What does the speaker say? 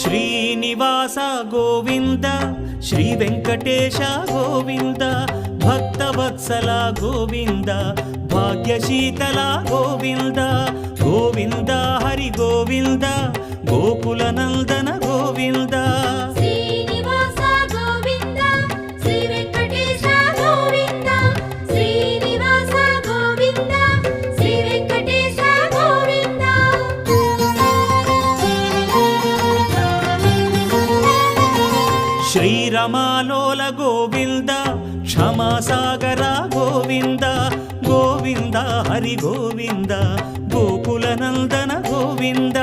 Srinivasa Govinda Shri Venkatesha Govinda Bhaktavatsala Govinda భాగ్యశీతల Govinda Govinda Hari Govinda Gokula Nandana Govinda Srinivasa Govinda Shri Venkatesha Govinda Srinivasa Govinda Shri Venkatesha Govinda శ్రీరమాలోల Govinda క్షమాసాగర Govinda Govinda Hari Govinda Gokula Nandana Govinda